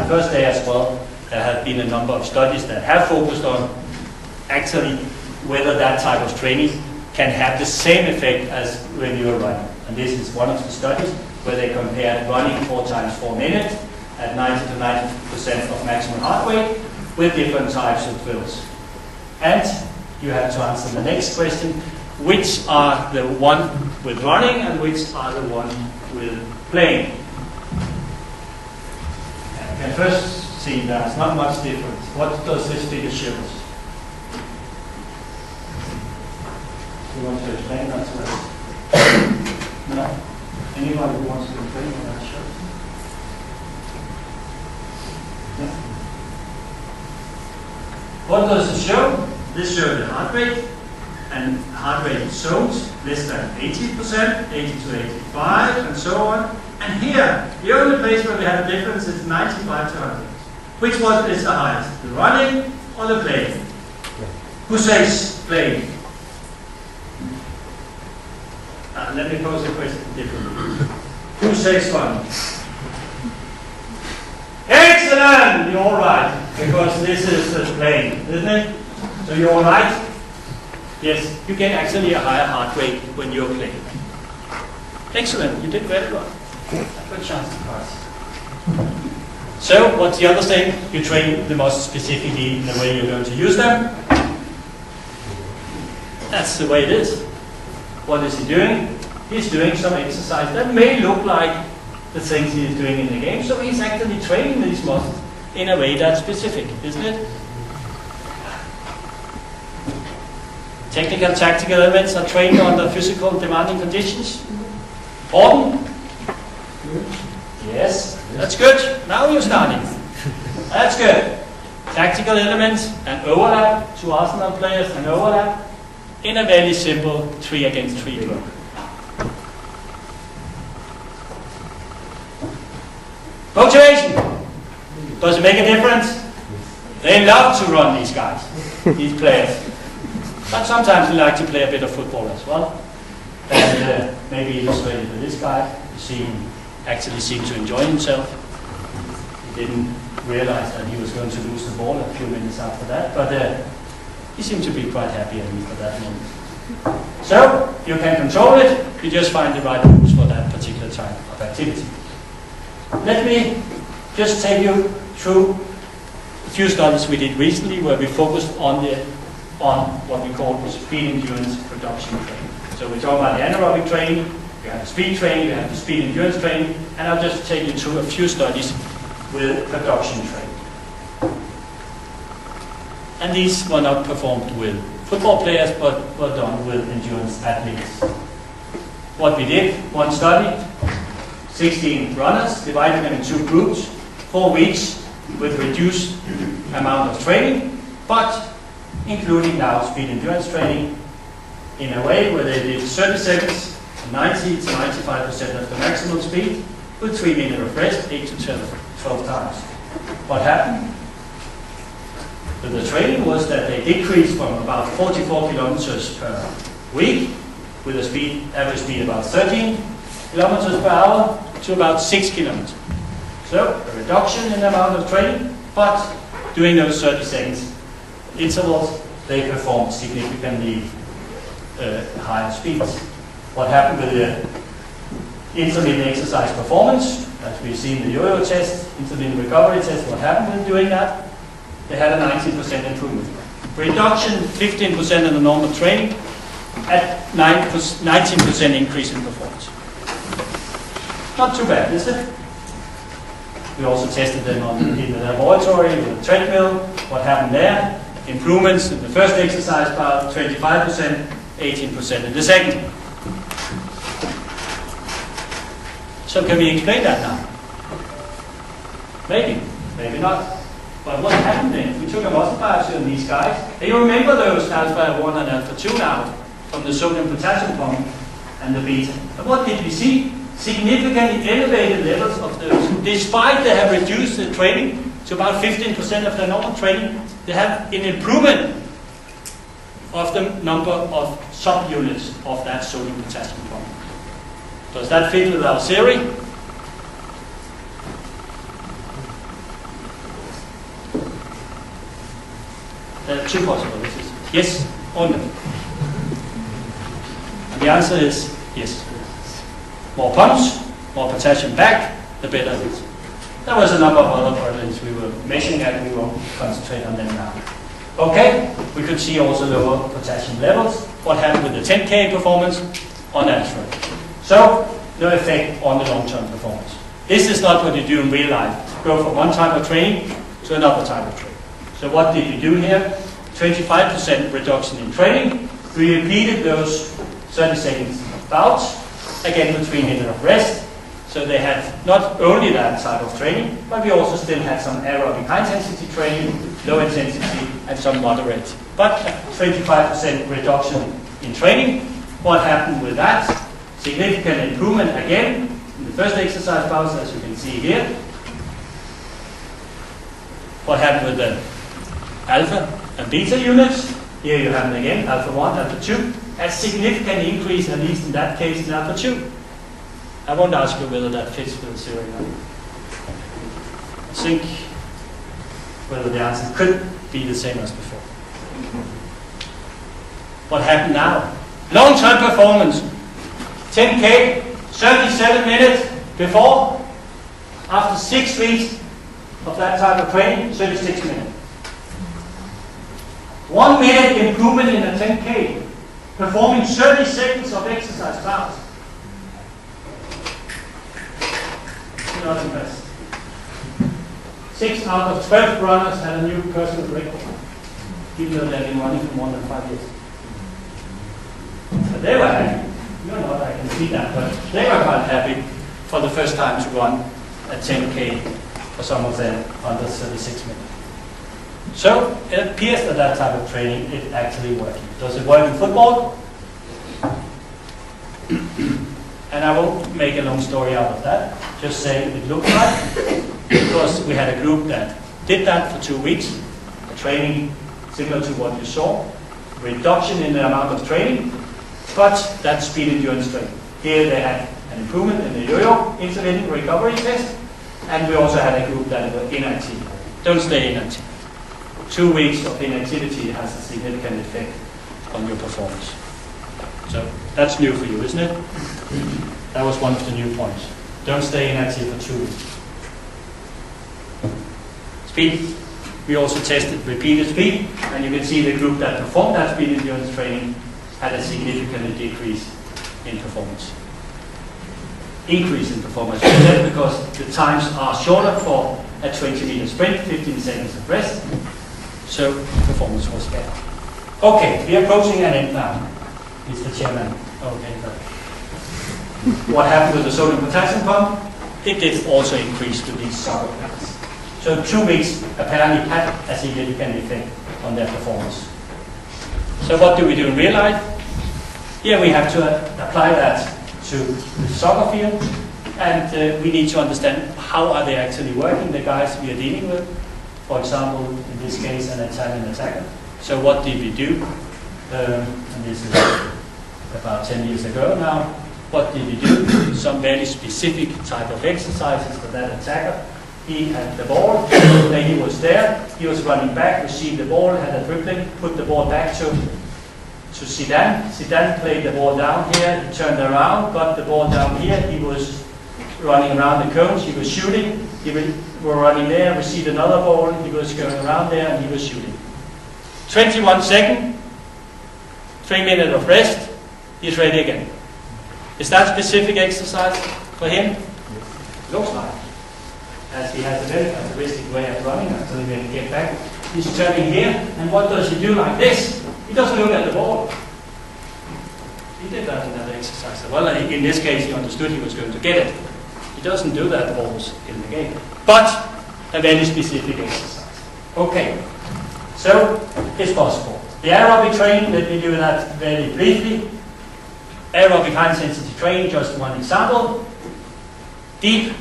the first day as well, there have been a number of studies that have focused on actually whether that type of training can have the same effect as when you are running. And this is one of the studies where they compared running 4 times 4 minutes at 90 to 90% of maximum heart rate with different types of drills. And you have to answer the next question: which are the one with running and which are the one with playing? And you can first see there's not much difference. What does this figure show us? You want to explain that to us? No? Anyone who wants to explain what that shows? No? What does it show? This shows the heart rate, and heart rate zones less than 80%, 80 to 85, and so on. And here, the only place where we have a difference is 95 to 100. Which one is the highest? The running or the playing? Who says playing? Let me pose the question differently. Who says running? Excellent! You're all right, because this is playing, isn't it? So you're all right? Yes, you get actually a higher heart rate when you're playing. Excellent, you did very well. Good chance to pass. So, what's the other thing? You train the muscles specifically in the way you're going to use them. That's the way it is. What is he doing? He's doing some exercise that may look like the things he is doing in the game. So he's actually training these muscles in a way that's specific, isn't it? Technical and tactical elements are trained under physical demanding conditions. Important? Yes, that's good. Now you're starting. That's good. Tactical elements and overlap. 2 Arsenal players and overlap in a very simple 3 against 3 drill. Motivation. Does it make a difference? They love to run, these guys, these players. But sometimes they like to play a bit of football as well. And maybe illustrated with this guy. You see him actually seemed to enjoy himself. He didn't realize that he was going to lose the ball a few minutes after that, but he seemed to be quite happy at least at that moment. So, you can control it, you just find the right moves for that particular type of activity. Let me just take you through a few studies we did recently where we focused on what we call speed endurance production training. So we talk about the anaerobic training, we have the speed training, we have the speed endurance training, and I'll just take you through a few studies with production training. And these were not performed with football players, but were done with endurance athletes. What we did, one study, 16 runners, divided them in 2 groups, 4 weeks with reduced amount of training, but including now speed endurance training in a way where they did 30 seconds, 90 to 95% of the maximum speed, with 3 minutes of rest, 8 to 12 times. What happened with the training was that they decreased from about 44 kilometers per week, with a average speed about 13 kilometers per hour, to about 6 kilometers. So, a reduction in the amount of training, but doing those 30 seconds intervals, they performed significantly higher speeds. What happened with the intermittent exercise performance, as we see in the yo-yo test, intermittent recovery test, what happened when doing that? They had a 19% improvement. Reduction, 15% in the normal training, at 19% increase in performance. Not too bad, is it? We also tested them in the laboratory with a treadmill. What happened there? Improvements in the first exercise part, 25%, 18% in the second. So can we explain that now? Maybe, maybe not. But what happened then? We took a muscle biopsy on these guys. And you remember those alpha 1 and alpha 2 now from the sodium potassium pump and the beta. And what did we see? Significantly elevated levels of those. Despite they have reduced the training to about 15% of their normal training, they have an improvement of the number of subunits of that sodium potassium pump. Does that fit with our Serie? two possibilities, yes or no. And the answer is yes. More punch, more potassium back, the better it is. There was a number of other proteins we were measuring and we won't concentrate on them now. Okay, we could see also lower potassium levels. What happened with the 10K performance? Unnatural. So, no effect on the long-term performance. This is not what you do in real life. Go from one type of training to another type of training. So what did we do here? 25% reduction in training. We repeated those 30 seconds bouts, again with 3 minutes of rest. So they had not only that type of training, but we also still had some aerobic high-intensity training, low intensity, and some moderate. But 25% reduction in training. What happened with that? Significant improvement again in the first exercise bouts, as you can see here. What happened with the alpha and beta units? Here you have them again, alpha 1, alpha 2. A significant increase, at least in that case, in alpha 2. I won't ask you whether that fits with the Serie. I think whether the answer could be the same as before. What happened now? Long-term performance. 10K, 37 minutes before. After 6 weeks of that type of training, 36 minutes. 1 minute improvement in a 10K. Performing 30 seconds of exercise bouts. Not impressed. 6 out of 12 runners had a new personal record, even though they've been running for more than 5 years. But they were happy. You're not, I can see that, but they were quite happy for the first time to run a 10K for some of them under 36 minutes. So it appears that that type of training is actually working. Does it work in football? And I won't make a long story out of that. Just saying it looked like, because we had a group that did that for 2 weeks, a training similar to what you saw, reduction in the amount of training, but that speed endurance training. Here they had an improvement in the yo-yo intermittent recovery test, and we also had a group that were inactive. Don't stay inactive. 2 weeks of inactivity has a significant effect on your performance. So that's new for you, isn't it? That was one of the new points. Don't stay inactive for 2 weeks. Speed. We also tested repeated speed, and you can see the group that performed that speed endurance training had a significant decrease in performance. Increase in performance, because the times are shorter for a 20-meter sprint, 15 seconds of rest, so performance was better. Okay, we are approaching an end now, Mr. Chairman. Okay, what happened with the sodium potassium pump? It did also increase with these soccer players. So 2 weeks apparently had a significant effect on their performance. So what do we do in real life? Here we have to apply that to the soccer field, and we need to understand how are they actually working, the guys we are dealing with. For example, in this case, an Italian attacker. So what did we do? And this is about 10 years ago now. What did we do? Some very specific type of exercises for that attacker. He had the ball, then he was there, he was running back, received the ball, had a dribbling, put the ball back to Zidane. Zidane played the ball down here, he turned around, got the ball down here, he was running around the cones, he was shooting, he were running there, received another ball, he was going around there and he was shooting. 21 seconds, 3 minutes of rest, he's ready again. Is that specific exercise for him? Looks like. As he has a very characteristic way of running until he can get back. He's turning here, and what does he do like this? He doesn't look at the ball. He did that in that exercise. Well, in this case, he understood he was going to get it. He doesn't do that always in the game. But a very specific exercise. Okay, so it's possible. The aerobic training, let me do that very briefly. Aerobic high-intensity training, just one example. Deep,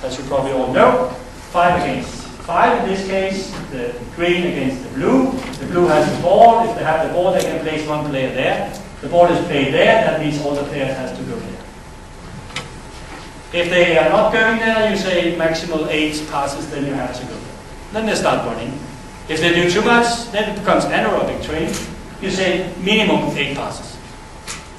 as you probably all know, 5 against 5 in this case, the green against the blue. The blue has the ball. If they have the ball, they can place one player there. The ball is played there, that means all the players have to go there. If they are not going there, you say maximal 8 passes, then you have to go there. Then they start running. If they do too much, then it becomes anaerobic training. You say minimum 8 passes.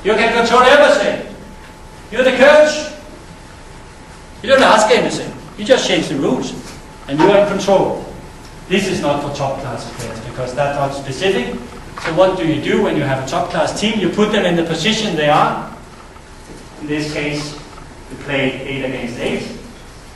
You can control everything. You're the coach. You don't ask anything. You just change the rules, and you are in control. This is not for top class players because that's not specific. So what do you do when you have a top class team? You put them in the position they are. In this case, we played 8 against 8.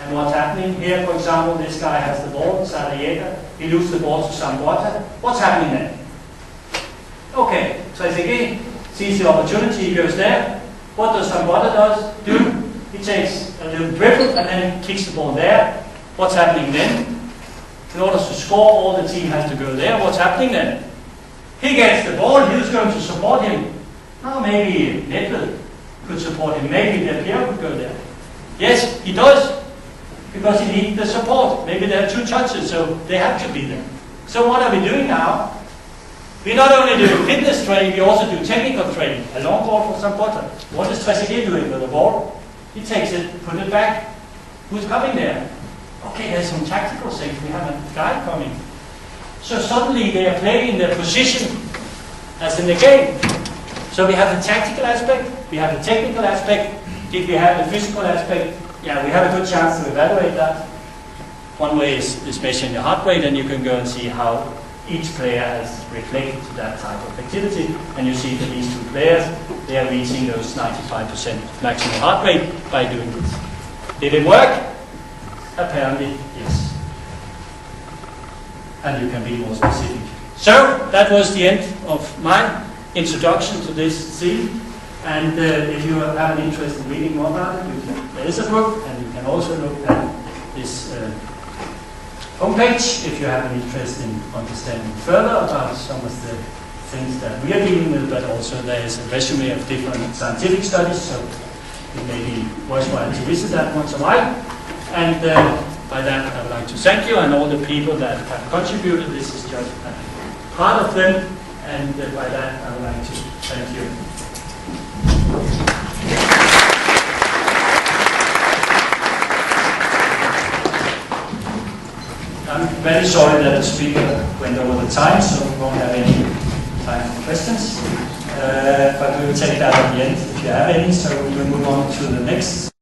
And what's happening here, for example, this guy has the ball, Serie. He loses the ball to Sambota. What's happening then? Okay, Trezeguet sees the opportunity, he goes there. What does Sambota do? He takes a little dribble and then kicks the ball there. What's happening then? In order to score, all the team has to go there. What's happening then? He gets the ball, who's going to support him? Oh, maybe Nedved could support him. Maybe Del Piero could go there. Yes, he does. Because he needs the support. Maybe there are 2 touches, so they have to be there. So what are we doing now? We not only do fitness training, we also do technical training. A long ball for Sambota. What is Trezeguet doing with the ball? He takes it, put it back. Who's coming there? Okay, there's some tactical things. We have a guy coming. So suddenly they are playing in their position as in the game. So we have the tactical aspect, we have the technical aspect. Did we have the physical aspect? Yeah, we have a good chance to evaluate that. One way is measuring the heart rate, and you can go and see how each player has reflected to that type of activity. And you see that these 2 players, they are reaching those 95% maximum heart rate by doing this. Did it work? Apparently, yes. And you can be more specific. So, that was the end of my introduction to this theme. And if you have an interest in reading more about it, there is a book, and you can also look at this homepage if you have an interest in understanding further about some of the things that we are dealing with, but also there is a resume of different scientific studies, so it may be worthwhile to visit that once in a while. And by that, I would like to thank you and all the people that have contributed. This is just a part of them, and by that, I would like to thank you. I'm very sorry that the speaker went over the time, so we won't have any time for questions. But we will take that at the end if you have any, so we will move on to the next.